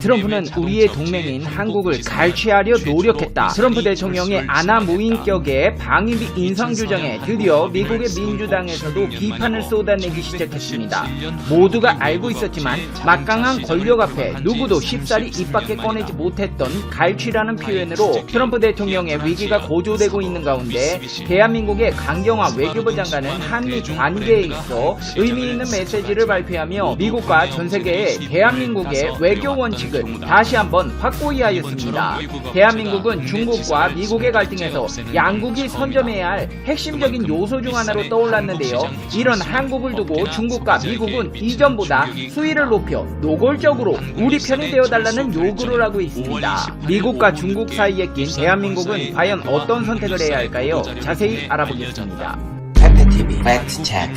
트럼프는 우리의 동맹인 한국을 갈취하려 노력했다. 트럼프 대통령의 아나무인격의 방위비 인상 규정에 드디어 미국의 민주당에서도 비판을 쏟아내기 시작했습니다. 모두가 알고 있었지만 막강한 권력 앞에 누구도 쉽사리 입 밖에 꺼내지 못했던 갈취라는 표현으로 트럼프 대통령의 위기가 고조되고 있는 가운데 대한민국의 강경화 외교부 장관은 한미 관계에 있어 의미 있는 메시지를 발표하며 미국과 전 세계의 대한민국의 외교 원칙 다시 한번 확고히 하였습니다. 대한민국은 중국과 미국의 갈등에서 양국이 선점해야 할 핵심적인 요소 중 하나로 떠올랐는데요. 이런 한국을 두고 중국과 미국은 이전보다 수위를 높여 노골적으로 우리 편이 되어달라는 요구를 하고 있습니다. 미국과 중국 사이에 낀 대한민국은 과연 어떤 선택을 해야 할까요? 자세히 알아보겠습니다. TV 팩트체크.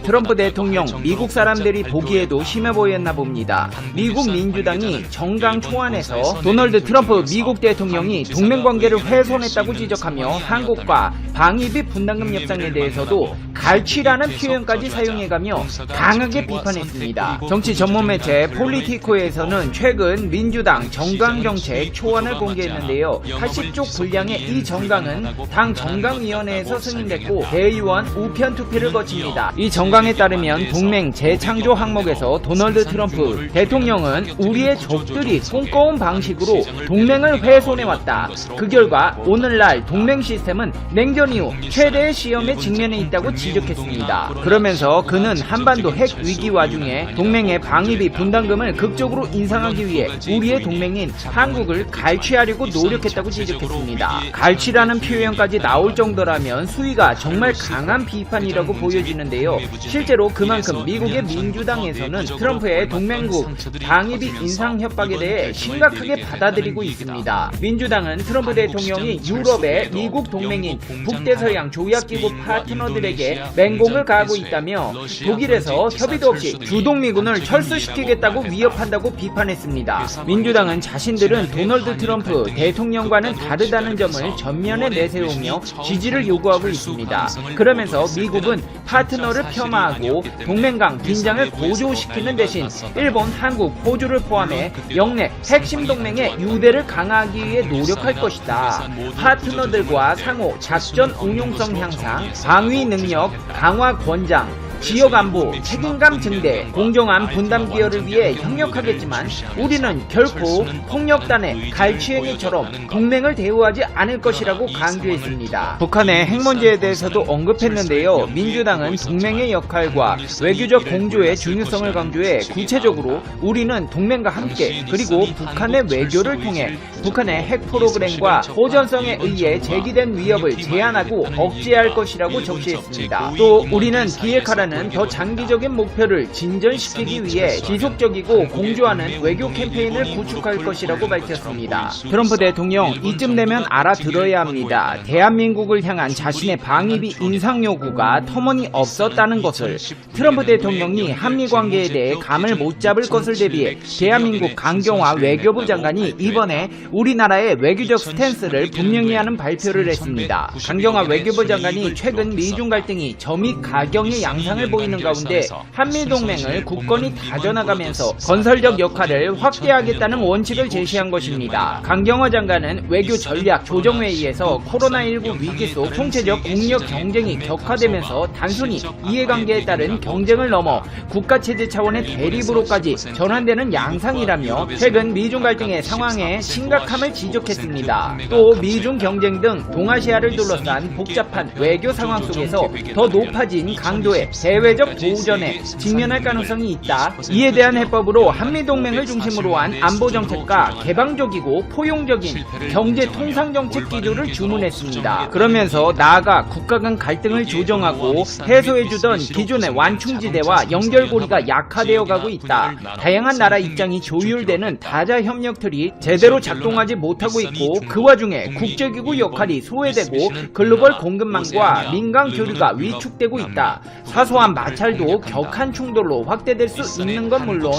트럼프 대통령 미국 사람들이 보기에도 심해 보였나 봅니다. 미국 민주당이 정강 초안에서 도널드 트럼프 미국 대통령이 동맹관계를 훼손했다고 지적하며 한국과 방위비 분담금 협상에 대해서도 갈취라는 표현까지 사용해가며 강하게 비판했습니다. 정치 전문 매체 폴리티코에서는 최근 민주당 정강정책 초안을 공개했는데요. 80쪽 분량의 이 정강은 당 정강위원회에서 승인됐고 대의원 우편 투표를 거칩니다. 이 정강에 따르면 동맹 재창조 항목에서 도널드 트럼프 대통령은 우리의 적들이 꿈꿔온 방식으로 동맹을 훼손해왔다. 그 결과 오늘날 동맹 시스템은 냉전 이후 최대의 시험에 직면해 있다고 지적했습니다. 그러면서 그는 한반도 핵 위기 와중에 동맹의 방위비 분담금을 극적으로 인상하기 위해 우리의 동맹인 한국을 갈취하려고 노력했다고 지적했습니다. 갈취라는 표현까지 나올 정도라면 수위가 정말 강한 비판이라고 보여지는데요. 실제로 그만큼 미국의 민주당에서는 트럼프의 동맹국 방위비 인상 협박에 대해 심각하게 받아들이고 있습니다. 민주당은 트럼프 대통령이 유럽의 미국 동맹인 북대서양 조약기구 파트너들에게 맹공을 가하고 있다며 독일에서 협의도 없이 주동미군을 철수시키겠다고 위협한다고 비판했습니다. 민주당은 자신들은 도널드 트럼프 대통령과는 다르다는 점을 전면에 내세우며 지지를 요구하고 있습니다. 그러면서 미국은 파트너를 폄하하고 동맹 간 긴장을 고조시키는 대신 일본, 한국, 호주를 포함해 영내 핵심 동맹의 유대를 강화하기 위해 노력할 것이다. 파트너들과 상호 작전 운용성 향상, 방위 능력 강화 권장, 지역 안보, 책임감 증대, 공정한 분담 기여를 위해 협력하겠지만 우리는 결코 폭력단의 갈취행위처럼 동맹을 대우하지 않을 것이라고 강조했습니다. 북한의 핵 문제에 대해서도 언급했는데요. 민주당은 동맹의 역할과 외교적 공조의 중요성을 강조해 구체적으로 우리는 동맹과 함께 그리고 북한의 외교를 통해 북한의 핵 프로그램과 호전성에 의해 제기된 위협을 제한하고 억제할 것이라고 적시했습니다. 또 우리는 기획하라는 더 장기적인 목표를 진전시키기 위해 지속적이고 공조하는 외교 캠페인을 구축할 것이라고 밝혔습니다. 트럼프 대통령 이쯤 되면 알아들어야 합니다. 대한민국을 향한 자신의 방위비 인상 요구가 터무니없었다는 것을. 트럼프 대통령이 한미관계에 대해 감을 못 잡을 것을 대비해 대한민국 강경화 외교부 장관이 이번에 우리나라의 외교적 스탠스를 분명히 하는 발표를 했습니다. 강경화 외교부 장관이 최근 미중 갈등이 점이 가경의 양상을 보이는 가운데 한미동맹을 굳건히 다져나가면서 건설적 역할을 확대하겠다는 원칙을 제시한 것입니다. 강경화 장관은 외교 전략 조정회의에서 코로나19 위기 속 총체적 국력 경쟁이 격화되면서 단순히 이해관계에 따른 경쟁을 넘어 국가체제 차원의 대립으로까지 전환되는 양상이라며 최근 미중 갈등의 상황의 심각함을 지적했습니다. 또 미중 경쟁 등 동아시아를 둘러싼 복잡한 외교 상황 속에서 더 높아진 강도의 대외적 보호전에 직면할 가능성이 있다. 이에 대한 해법으로 한미동맹을 중심으로 한 안보정책과 개방적이고 포용적인 경제통상정책 기조를 주문했습니다. 그러면서 나아가 국가 간 갈등을 조정하고 해소해주던 기존의 완충지대와 연결고리가 약화되어 가고 있다. 다양한 나라 입장이 조율되는 다자협력틀이 제대로 작동하지 못하고 있고 그 와중에 국제기구 역할이 소외되고 글로벌 공급망과 민간 교류가 위축되고 있다. 소소한 마찰도 격한 충돌로 확대될 수 있는 건 물론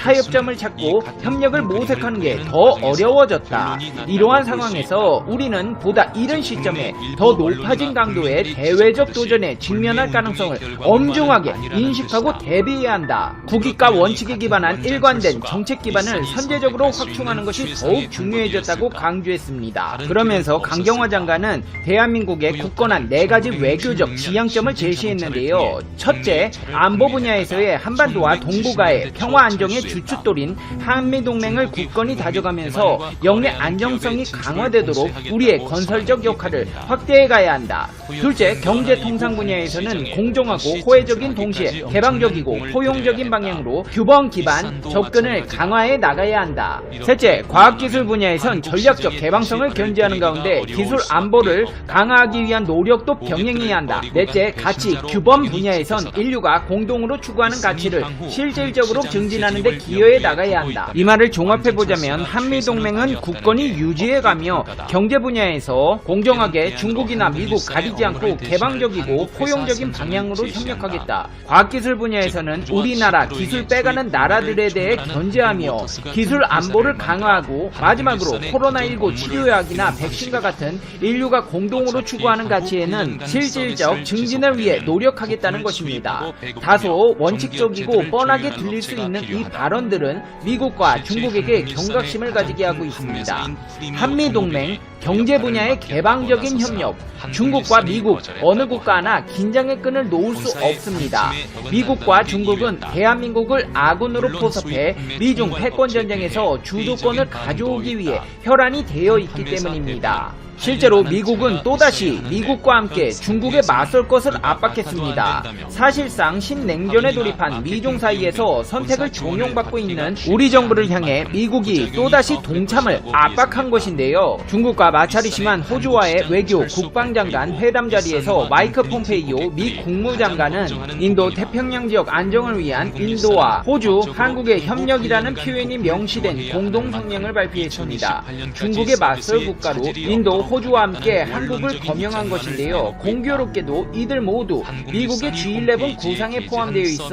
타협점을 찾고 협력을 모색하는 게 더 어려워졌다. 이러한 상황에서 우리는 보다 이른 시점에 더 높아진 강도의 대외적 도전에 직면할 가능성을 엄중하게 인식하고 대비해야 한다. 국익과 원칙에 기반한 일관된 정책 기반을 선제적으로 확충하는 것이 더욱 중요해졌다고 강조했습니다. 그러면서 강경화 장관은 대한민국의 굳건한 4가지 외교적 지향점을 제시했는데요. 첫째, 안보 분야에서의 한반도와 동북아의 평화 안정의 주춧돌인 한미동맹을 굳건히 다져가면서 영내 안정성이 강화되도록 우리의 건설적 역할을 확대해 가야 한다. 둘째, 경제 통상 분야에서는 공정하고 호혜적인 동시에 개방적이고 포용적인 방향으로 규범 기반 접근을 강화해 나가야 한다. 셋째, 과학기술 분야에선 전략적 개방성을 견지하는 가운데 기술 안보를 강화하기 위한 노력도 병행해야 한다. 넷째, 가치 규범 분야에선 인류가 공동으로 추구하는 가치를 실질적으로 증진하는 데 기여해 나가야 한다. 이 말을 종합해보자면 한미동맹은 굳건히 유지해가며 경제 분야에서 공정하게 중국이나 미국 가리지 않고 개방적이고 포용적인 방향으로 협력하겠다. 과학기술 분야에서는 우리나라 기술 빼가는 나라들에 대해 견제하며 기술 안보를 강화하고 마지막으로 코로나19 치료약이나 백신과 같은 인류가 공동으로 추구하는 가치에는 실질적 증진을 위해 노력하겠다는 것입니다. 다소 원칙적이고 뻔하게 들릴 수 있는 이 발언들은 미국과 중국에게 경각심을 가지게 하고 있습니다. 한미동맹, 경제 분야의 개방적인 협력, 중국과 미국 어느 국가 하나 긴장의 끈을 놓을 수 없습니다. 미국과 중국은 대한민국을 아군으로 포섭해 미중 패권전쟁에서 주도권을 가져오기 위해 혈안이 되어 있기 때문입니다. 실제로 미국은 또다시 미국과 함께 중국에 맞설 것을 압박했습니다. 사실상 신냉전에 돌입한 미중 사이에서 선택을 종용받고 있는 우리 정부를 향해 미국이 또다시 동참을 압박한 것인데요. 중국과 마찰이 심한 호주와의 외교 국방장관 회담 자리에서 마이크 폼페이오 미 국무장관은 인도 태평양 지역 안정을 위한 인도와 호주, 한국의 협력이라는 표현이 명시된 공동성명을 발표했습니다. 중국에 맞설 국가로 인도, 호주와 함께 한국을 거명한 것인데요. 공교롭게도 이들 모두 미국의 G11 구상에 포함되어 있어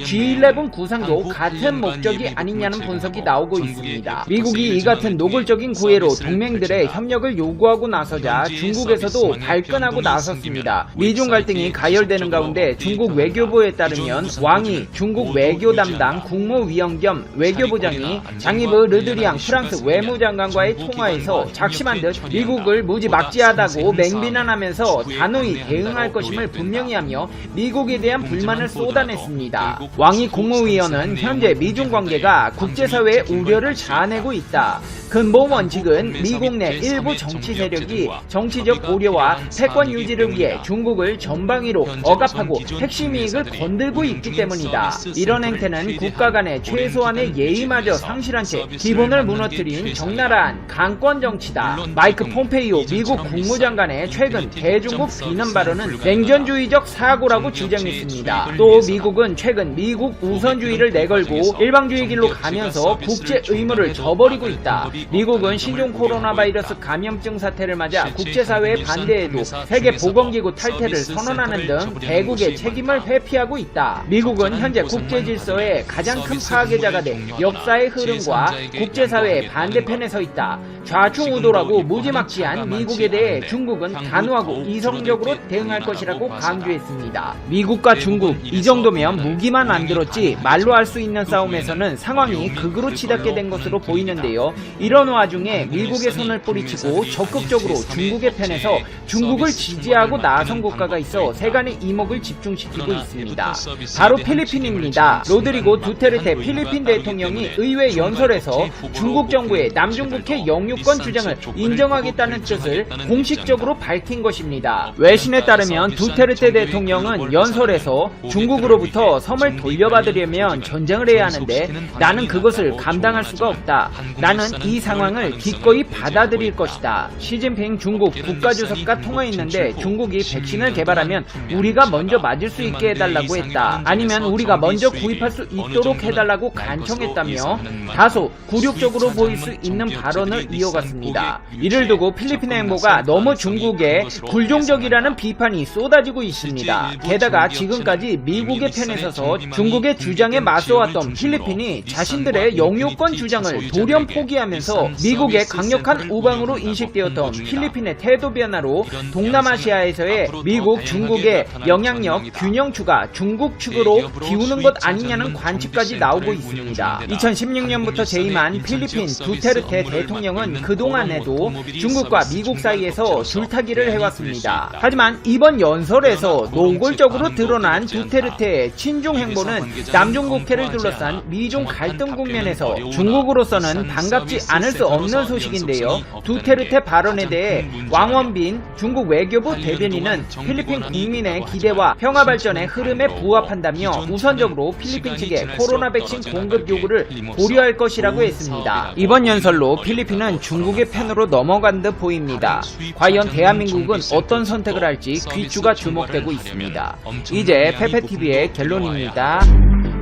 G11 구상도 같은 목적이 아니냐는 분석이 나오고 있습니다. 미국이 이 같은 노골적인 구애로 동맹들의 협력을 요구하고 나서자 중국에서도 발끈하고 나섰습니다. 미중 갈등이 가열되는 가운데 중국 외교부에 따르면 왕이 중국 외교 담당 국무위원 겸 외교부장이 장이브 르드리앙 프랑스 외무장관과의 통화에서 작심한 듯 미국을 무지막지하다고 맹비난하면서 단호히 대응할 것임을 분명히 하며 미국에 대한 불만을 쏟아냈습니다. 왕이 국무위원은 현재 미중 관계가 국제사회의 우려를 자아내고 있다. 근본 원칙은 미국 내 일부 정치 세력이 정치적 고려와 패권 유지를 위해 중국을 전방위로 억압하고 핵심 이익을 건들고 있기 때문이다. 이런 행태는 국가 간의 최소한의 예의마저 상실한 채 기본을 무너뜨린 적나라한 강권 정치다. 마이크 폼페이오 미국 국무장관의 최근 대중국 비난 발언은 냉전주의적 사고라고 주장했습니다. 또 미국은 최근 미국 우선주의를 내걸고 일방주의 길로 가면서 국제 의무를 저버리고 있다. 미국은 신종 코로나 바이러스 감염증 사태를 맞아 국제사회의 반대에도 세계보건기구 탈퇴를 선언하는 등 대국의 책임을 회피하고 있다. 미국은 현재 국제질서의 가장 큰 파괴자가 돼 역사의 흐름과 국제사회의 반대편에 서 있다. 좌충우돌하고 무지막지한 미국에 대해 중국은 단호하고 이성적으로 대응할 것이라고 강조했습니다. 미국과 중국 이 정도면 무기만 안 들었지 말로 할 수 있는 싸움에서는 상황이 극으로 치닫게 된 것으로 보이는데요. 이런 와중에 미국의 손을 뿌리치고 적극적으로 중국의 편에서 중국을 지지하고 나선 국가가 있어 세간의 이목을 집중시키고 있습니다. 바로 필리핀입니다. 로드리고 두테르테 필리핀 대통령이 의회 연설에서 중국 정부의 남중국해 영유권 주장을 인정하겠다는 뜻을 공식적으로 밝힌 것입니다. 외신에 따르면 두테르테 대통령은 연설에서 중국으로부터 섬을 돌려받으려면 전쟁을 해야 하는데 나는 그것을 감당할 수가 없다. 나는 이 상황을 기꺼이 받아들일 것이다. 시진핑 중국 국가주석과 통화했는데 중국이 백신을 개발하면 우리가 먼저 맞을 수 있게 해달라고 했다. 아니면 우리가 먼저 구입할 수 있도록 해달라고 간청했다며 다소 굴욕적으로 보일 수 있는 발언을 이어갔습니다. 이를 두고 필리핀의 행보가 너무 중국에 굴종적이라는 비판이 쏟아지고 있습니다. 게다가 지금까지 미국의 편에 서서 중국의 주장에 맞서왔던 필리핀이 자신들의 영유권 주장을 돌연 포기하면서 미국의 강력한 우방으로 인식되었던 필리핀의 태도 변화로 동남아시아에서의 미국, 중국의 영향력 균형 추가 중국 측으로 기우는 것 아니냐는 관측까지 나오고 있습니다. 2016년부터 재임한 필리핀 두테르테 대통령은 그동안에도 중국과 미국 사이에서 줄타기를 해왔습니다. 하지만 이번 연설에서 노골적으로 드러난 두테르테의 친중 행보는 남중국해를 둘러싼 미중 갈등 국면에서 중국으로서는 반갑지 않을 수 없는 소식인데요. 두테르테 발언에 대해 왕원빈 중국 외교부 대변인은 필리핀 국민의 기대와 평화 발전의 흐름에 부합한다며 우선적으로 필리핀 측에 코로나 백신 공급 요구를 고려할 것이라고 했습니다. 이번 연설로 필리핀은 중국의 편으로 넘어간 듯 보입니다. 과연 대한민국은 어떤 선택을 할지 귀추가 주목되고 있습니다. 이제 페페TV의 결론입니다.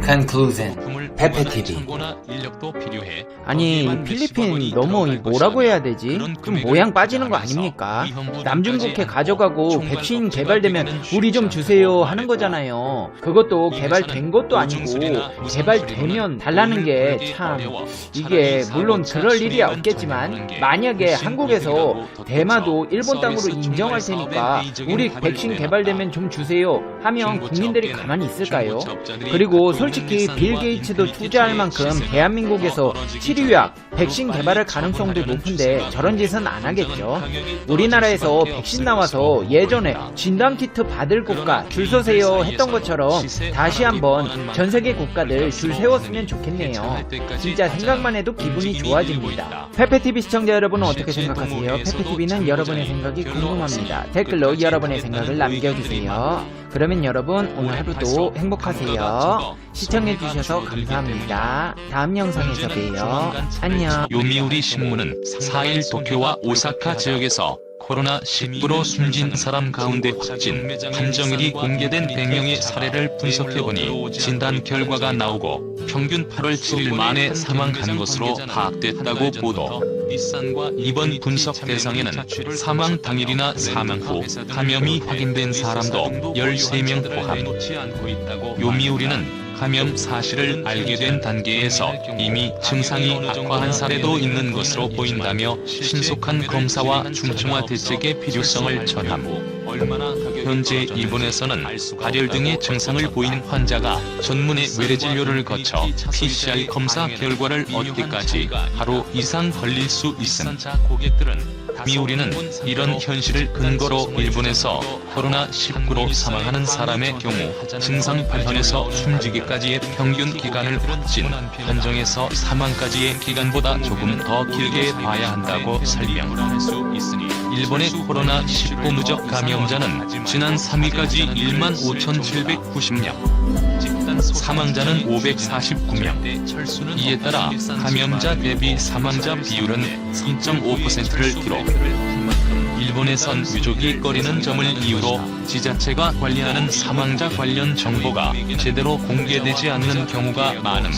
Conclusion. 페페TV. 아니 이 필리핀 너무 뭐라고 해야 되지? 좀 모양 빠지는 거 아닙니까? 남중국해 가져가고 백신 개발되면 우리 좀 주세요 하는 거잖아요. 그것도 개발된 것도 아니고 개발되면 달라는 게 참 이게 물론 그럴 일이 없겠지만 만약에 한국에서 대마도 일본 땅으로 인정할 테니까 우리 백신 개발되면 좀 주세요 하면 국민들이 가만히 있을까요? 그리고 솔직히 빌 게이츠도 투자할 만큼 대한민국에서 치료약, 백신 개발할 가능성도 높은데 저런 짓은 안 하겠죠. 우리나라에서 백신 나와서 예전에 진단키트 받을 국가 줄 서세요 했던 것처럼 다시 한번 전세계 국가들 줄 세웠으면 좋겠네요. 진짜 생각만 해도 기분이 좋아집니다. 페페TV 시청자 여러분은 어떻게 생각하세요? 페페TV는 여러분의 생각이 궁금합니다. 댓글로 여러분의 생각을 남겨주세요. 그러면 여러분 오늘 하루도 행복하세요. 시청해주셔서 감사합니다. 다음 영상에서 봬요. 안녕. 요미우리 신문은 4일 도쿄와 오사카 지역에서 코로나19로 숨진 사람 가운데 확진 판정일이 공개된 100명의 사례를 분석해보니 진단 결과가 나오고 평균 8월 7일 만에 사망한 것으로 파악됐다고 보도. 이번 분석 대상에는 사망 당일이나 사망 후 감염이 확인된 사람도 13명 포함. 요미우리는 감염 사실을 알게 된 단계에서 이미 증상이 악화한 사례도 있는 것으로 보인다며 신속한 검사와 중증화 대책의 필요성을 전함. 현재 일본에서는 발열 등의 증상을 보인 환자가 전문의 외래진료를 거쳐 PCR 검사 결과를 얻기까지 하루 이상 걸릴 수 있음. 미우리는 이런 현실을 근거로 일본에서 코로나19로 사망하는 사람의 경우 증상 발현에서 숨지기까지의 평균 기간을 확진, 판정에서 사망까지의 기간보다 조금 더 길게 봐야 한다고 설명. 일본의 코로나19 누적 감염자는 지난 3일까지 15,790명, 사망자는 549명. 이에 따라 감염자 대비 사망자 비율은 3.5%를 기록. 일본에선 유족이 꺼리는 점을 이유로 지자체가 관리하는 사망자 관련 정보가 제대로 공개되지 않는 경우가 많음.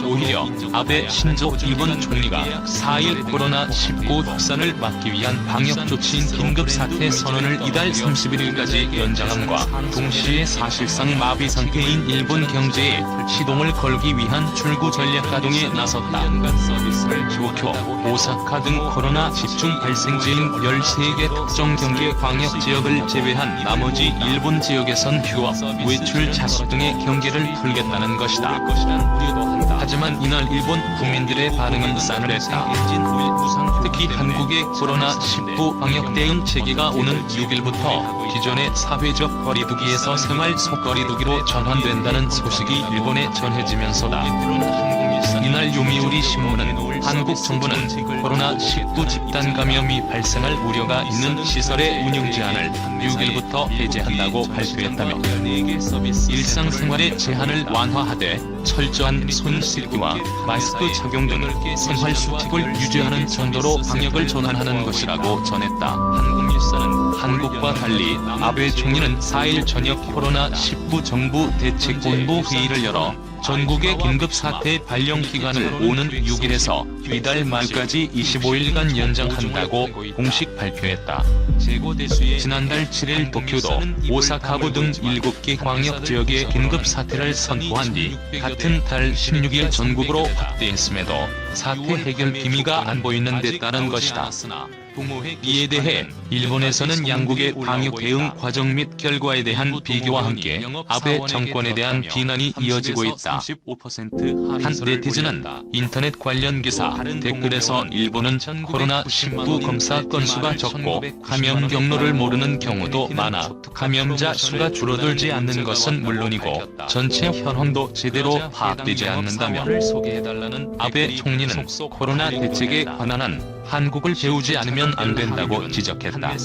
오히려 아베 신조 일본 총리가 4일 코로나19 확산을 막기 위한 방역조치인 긴급사태 선언을 이달 31일까지 연장함과 동시에 사실상 마비 상태인 일본 경제에 시동을 걸기 위한 출구 전략 가동에 나섰다. 도쿄, 오사카 등 코로나 집중 발생지인 13개 특정 경제 방역 지역을 제외한 나머지 일본 지역에선 휴업, 외출 자수 등의 경계를 풀겠다는 것이다. 하지만 이날 일본 국민들의 반응은 싸늘했다. 특히 한국의 코로나19 방역 대응 체계가 오는 6일부터 기존의 사회적 거리두기에서 생활 속 거리두기로 전환된다는 소식이 일본에 전해지면서다. 이날 요미우리 신문은 한국 정부는 코로나19 집단 감염이 발생할 우려가 있는 시설의 운영 제한을 6일부터 해제한다고 발표했다며 일상생활의 제한을 완화하되 철저한 손 씻기와 마스크 착용 등 생활 수칙을 유지하는 정도로 방역을 전환하는 것이라고 전했다. 한국과 달리 아베 총리는 4일 저녁 코로나19 정부 대책본부 회의를 열어 전국의 긴급사태 발령 기간을 오는 6일에서 이달 말까지 25일간 연장한다고 공식 발표했다. 지난달 7일 도쿄도 오사카부 등 7개 광역 지역에 긴급사태를 선포한 뒤 같은 달 16일 전국으로 확대했음에도 사태 해결 기미가 안 보이는 데 따른 것이다. 이에 대해 일본에서는 양국의 방역 대응 과정 및 결과에 대한 비교와 함께 아베 정권에 대한 비난이 이어지고 있다. 한 네티즌은 인터넷 관련 기사 댓글에서 일본은 코로나19 검사 건수가 적고 감염 경로를 모르는 경우도 많아 감염자 수가 줄어들지 않는 것은 물론이고 전체 현황도 제대로 파악되지 않는다며 아베 총리는 코로나 대책에 관한 한 한국을 배우지 않으면 안 된다고 지적했다.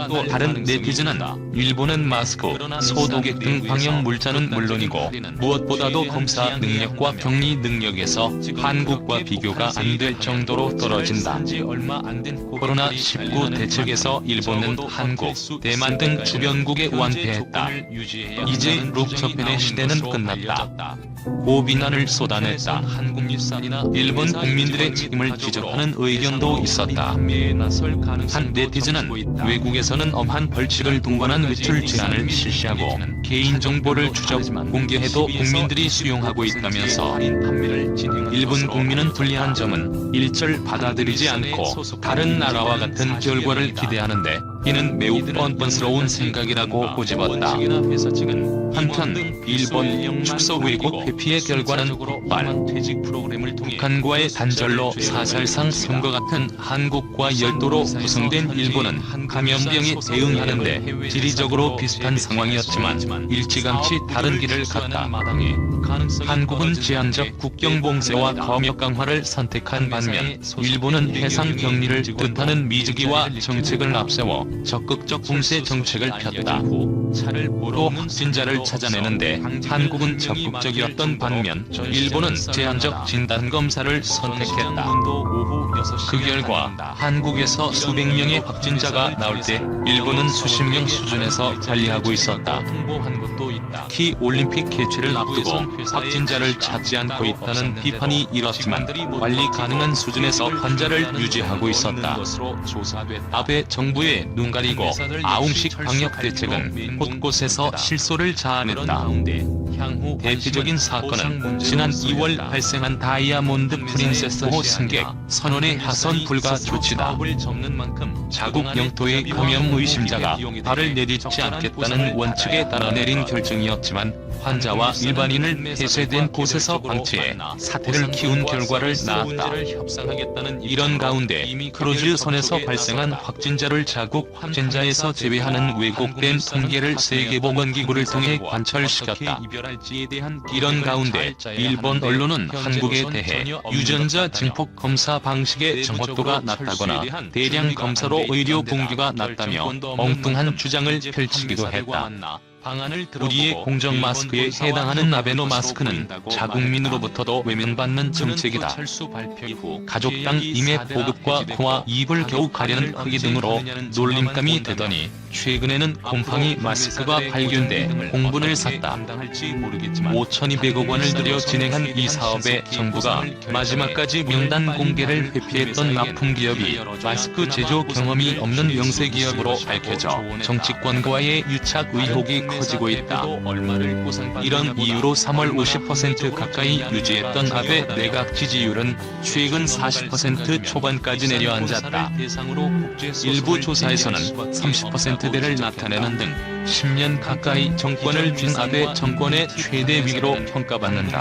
또 다른 네티즌은 일본은 마스크, 소독액 등 방역 물자는 물론이고 무엇보다도 검사 능력과 격리 능력에서 한국과 비교가 안 될 정도로 떨어진다. 코로나19 대책에서 일본은 한국, 대만 등 주변국에 완패했다. 이제 룩처팬의 시대는 끝났다. 고 비난을 쏟아냈다. 일본 국민들의 책임을 지적하는 의견도 있었다. 한 네티즌은 외국에서는 엄한 벌칙을 동반한 외출 제한을 실시하고 개인정보를 추적, 공개해도 국민들이 수용하고 있다면서 일본 국민은 불리한 점은 일절 받아들이지 않고 다른 나라와 같은 결과를 기대하는데 이는 매우 뻔뻔스러운 생각이라고 꼬집었다. 한편 일본 축소 왜곡 회피의 결과는 폭발. 북한과의 단절로 사살상 선거 같은 한국과 열도로 구성된 일본은 감염병에 대응하는데 지리적으로 비슷한 상황이었지만 일찌감치 다른 길을 갔다. 한국은 제한적 국경 봉쇄와 검역 강화를 선택한 반면 일본은 해상 격리를 뜻하는 미주기와 정책을 앞세워 적극적 봉쇄 정책을 폈다. 또 확진자를 찾아내는데 한국은 적극적이었던 반면 일본은 제한적 진단검사를 선택했다. 그 결과 한국에서 수백 명의 확진자가 나올 때 일본은 수십 명 수준에서 관리하고 있었다. 특히 올림픽 개최를 앞두고 확진자를 찾지 않고 있다는 비판이 일었지만 관리 가능한 수준에서 환자를 유지하고 있었다. 아베 정부의 눈 가리고 아웅식 방역 대책은 곳곳에서 실소를 자아냈다. 대표적인 사건은 지난 2월 발생한 다이아몬드 프린세스호 승객 선원의 하선 불가 조치다. 자국 영토의 감염 의심자가 발을 내딛지 않겠다는 원칙에 따라 내린 결정이었지만 환자와 일반인을 폐쇄된 곳에서 방치해 사태를 키운 결과를 낳았다. 이런 가운데 크루즈선에서 발생한 확진자를 자국 확진자에서 제외하는 왜곡된 통계를 세계보건기구를 통해 관철시켰다. 이런 가운데 일본 언론은 한국에 대해 유전자 증폭 검사 방식의 정확도가 낮다거나 대량 검사로 의료 붕괴가 낮다며 엉뚱한 주장을 펼치기도 했다. 우리의 공정 마스크에 해당하는 아베노 마스크는 자국민으로부터도 외면받는 정책이다. 가족당 임의 보급과 코와 입을 겨우 가려는 크기 등으로 놀림감이 되더니 최근에는 곰팡이 마스크가 발견돼 공분을 샀다. 5,200억 원을 들여 진행한 이 사업에 정부가 마지막까지 명단 공개를 회피했던 납품기업이 마스크 제조 경험이 없는 명세기업으로 밝혀져 정치권과의 유착 의혹이 커지고 있다. 이런 이유로 3월 50% 가까이 유지했던 아베 내각 지지율은 최근 40% 초반까지 내려앉았다. 일부 조사에서는 30%대를 나타내는 등 10년 가까이 정권을 쥔 아베 정권의 최대 위기로 평가받는다.